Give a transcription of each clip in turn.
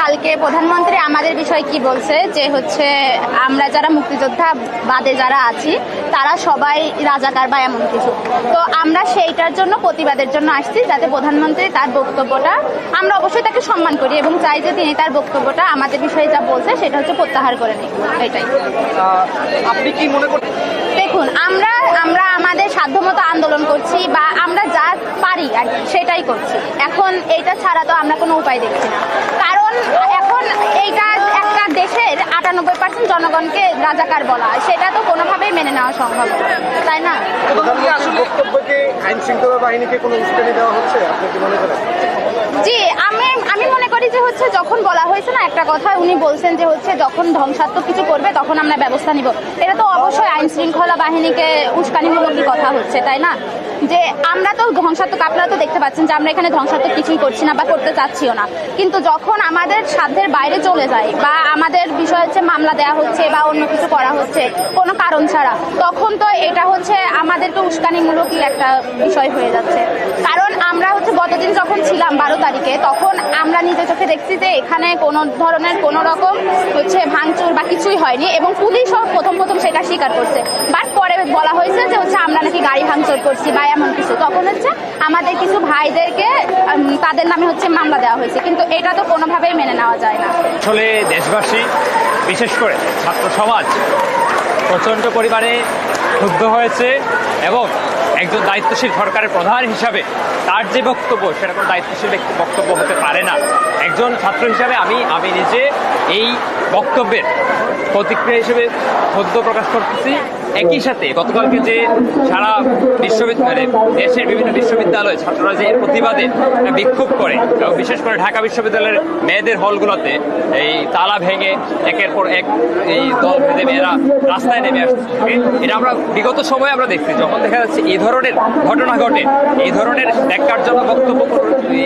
কালকে প্রধানমন্ত্রী আমাদের বিষয়ে কি বলছে যে হচ্ছে আমরা যারা মুক্তিযোদ্ধা বাদে যারা আছি তারা সবাই রাজাকার বা এমন কিছু। তো আমরা সেইটার জন্য প্রতিবাদের জন্য আসছি, যাতে প্রধানমন্ত্রী তার বক্তব্যটা, আমরা অবশ্যই তাকে সম্মান করি এবং চাই যে তিনি তার বক্তব্যটা আমাদের বিষয়ে যা বলছে সেটা হচ্ছে প্রত্যাহার করে নিই। এটাই। আপনি কি মনে করেন? দেখুন, আমরা আমাদের সাধ্যমতো আন্দোলন করছি বা আমরা যা পারি আর সেটাই করছি। এখন এইটা ছাড়া তো আমরা কোনো উপায় দেখছি না, কারণ এখন এইটা একটা দেশের 98% জনগণকে রাজাকার বলা হয়, সেটা তো কোনোভাবেই মেনে নেওয়া সম্ভব না, তাই না? বক্তব্যকে আইন শৃঙ্খলা বাহিনীকে কোনো উস্কানি দেওয়া হচ্ছে, আপনি কি মনে করেন? জি, আমি মনে করি যে হচ্ছে যখন বলা হয়েছে না একটা কথা, উনি বলছেন যে হচ্ছে যখন ধ্বংসাত্মক কিছু করবে তখন আমরা ব্যবস্থা নিব, এটা তো অবশ্যই আইন শৃঙ্খলা বাহিনীকে উস্কানিমূলক কথা হচ্ছে, তাই না? যে আমরা তো ধ্বংসাত্মক, আপনারা তো দেখতে পাচ্ছেন যে আমরা এখানে ধ্বংসাত্মক কিছুই করছি না বা করতে চাচ্ছিও না, কিন্তু যখন আমাদের সাধ্যের বাইরে চলে যায় বা আমাদের বিষয় হচ্ছে মামলা দেওয়া হচ্ছে বা অন্য কিছু করা হচ্ছে কোনো কারণ ছাড়া, তখন তো এটা হচ্ছে আমাদেরকে উস্কানিমূলকই একটা বিষয় হয়ে যাচ্ছে। কারণ আমরা হচ্ছে গতদিন যখন ছিলাম 12 তারিখে, তখন আমরা নিজের চোখে দেখছি যে এখানে কোনো ধরনের কোনো রকম হচ্ছে ভাঙচুর বা কিছুই হয়নি এবং পুলিশও প্রথম সেটা স্বীকার করছে, বাট পরে বলা হয়েছে যে হচ্ছে আমরা নাকি গাড়ি ভাঙচুর করছি বা এমন কিছু। তখন হচ্ছে আমাদের কিছু ভাইদেরকে তাদের নামে হচ্ছে মামলা দেওয়া হয়েছে, কিন্তু এটা তো কোনোভাবেই মেনে নেওয়া যায় না। আসলে দেশবাসী, বিশেষ করে ছাত্র সমাজ প্রচণ্ড পরিমাণে ক্ষুব্ধ হয়েছে এবং একজন দায়িত্বশীল সরকারের প্রধান হিসাবে তার যে বক্তব্য সেটা কোনো দায়িত্বশীল বক্তব্য হতে পারে না। একজন ছাত্র হিসাবে আমি নিজে এই বক্তব্যের প্রতিক্রিয়া হিসেবে ক্ষুব্ধ প্রকাশ করতেছি। একই সাথে গতকালকে যে সারা বিশ্ববিদ্যালয়ে দেশের বিভিন্ন বিশ্ববিদ্যালয়ে ছাত্ররা যে প্রতিবাদে বিক্ষোভ করে এবং বিশেষ করে ঢাকা বিশ্ববিদ্যালয়ের মেয়েদের হলগুলোতে এই তালা ভেঙে একের পর এক এই দল ভেদে মেয়েরা রাস্তায় নেমে আসছে, এটা আমরা বিগত সময়ে আমরা দেখছি। যখন দেখা যাচ্ছে এই ধরনের ঘটনা ঘটে, এই ধরনের দেখার জন্য বক্তব্য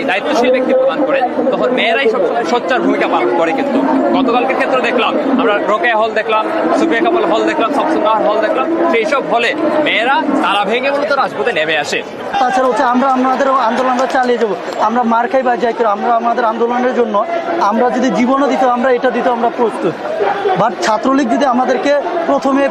দায়িত্বশীল ব্যক্তি প্রদান করে, তখন মেয়েরাই সবসময় সোচ্চার ভূমিকা পালন করে। কিন্তু গতকালকে ক্ষেত্রে দেখলাম আমরা রোকেয়া হল দেখলাম, সুপ্রিয়া কামাল হল দেখলাম, শামসুন্নাহার হল দেখলাম, সেই সব হলে মেয়েরা তালা ভেঙে মূলত রাজপথে নেমে আসে। তাছাড়া হচ্ছে আমরা আমাদের আন্দোলনটা চালিয়ে যাবো, আমরা মার খাই বা যাই করে আমরা আমাদের আন্দোলনের জন্য আমরা যদি জীবনও দিত আমরা এটা দিতে আমরা প্রস্তুত। বাট ছাত্রলীগ যদি আমাদেরকে প্রথমে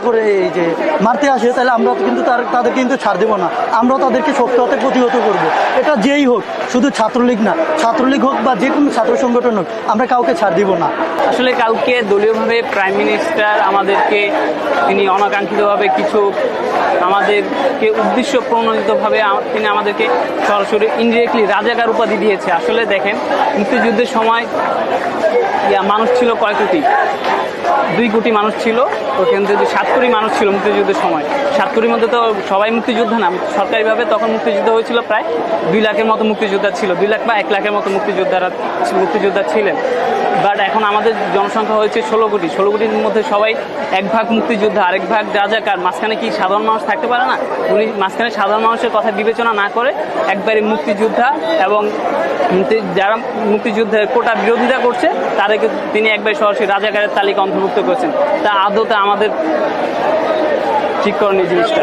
করে এই যে মারতে আসে, তাহলে আমরা কিন্তু তাদেরকে কিন্তু ছাড় দেবো না, আমরাও তাদেরকে শক্ত হাতে প্রতিহত করবো। এটা যেই হোক, শুধু ছাত্রলীগ না, ছাত্রলীগ হোক বা যে কোনো ছাত্র সংগঠন হোক, আমরা কাউকে ছাড় দিব না। আসলে কালকে দলীয়ভাবে প্রাইম মিনিস্টার আমাদেরকে তিনি অনাকাঙ্ক্ষিতভাবে কিছু আমাদেরকে উদ্দেশ্য প্রণোদিতভাবে তিনি আমাদেরকে সরাসরি ইনডিরেক্টলি রাজাকার উপাধি দিয়েছে। আসলে দেখেন, মুক্তিযুদ্ধের সময় মানুষ ছিল কয় কোটি, 2 কোটি মানুষ ছিল, ওখান থেকে 7 কোটি মানুষ ছিল মুক্তিযুদ্ধের সময়। 7 কোটির মধ্যে তো সবাই মুক্তিযোদ্ধা না, সরকারিভাবে তখন মুক্তিযুদ্ধ হয়েছিল প্রায় 2 লাখের মতো মুক্তিযোদ্ধা ছিল, 2 লাখ বা 1 লাখের মতো মুক্তিযোদ্ধা ছিলেন। বাট এখন আমাদের জনসংখ্যা হয়েছে 16 কোটি। 16 কোটির মধ্যে সবাই 1 ভাগ মুক্তিযোদ্ধা, আরেক ভাগ রাজাকার, মাঝখানে কি সাধারণ মানুষ থাকতে পারে না? উনি মাঝখানে সাধারণ মানুষের কথা বিবেচনা না করে একবারে মুক্তিযোদ্ধা এবং যারা মুক্তিযুদ্ধের কোটা বিরোধিতা করছে তাদেরকে তিনি একবারে সরাসরি রাজাকারের তালিকা অন্তর্ভুক্ত করেছেন। তা আদতে আমাদের ঠিক করেনি জিনিসটা।